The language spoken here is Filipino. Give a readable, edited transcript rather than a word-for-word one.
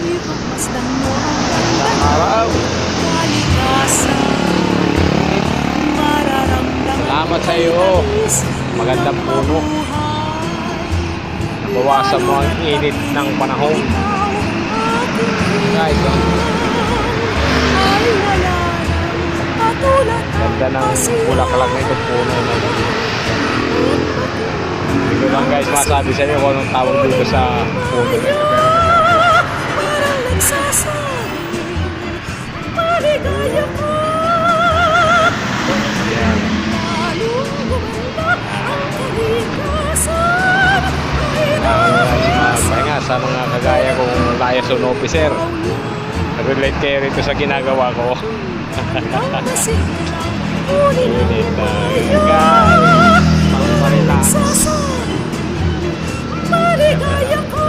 Ipagmasdan mo ang ganda Araw. kalikasan. Mararamdaman Salamat mo sa iyo. tamis Magandang ng puno. mabuhay. Bawasan mo ang init ng panahon. Ikaw ang aking Guys, ay wala nang katulad ganda ng bulaklak na itong puno na ito. Hindi ko lang guys masabi sa inyo kung anong tawag dito sa puno na ito. Parang nagsasabi, maligaya ka. Yan. Lalong gumanda ang kalikasan. Ay Pahinga sa mga kagaya kong liaison officer. Nag-relate kayo rito sa ginagawa ko. Unit na guys. Pang-relax. Maligaya ka.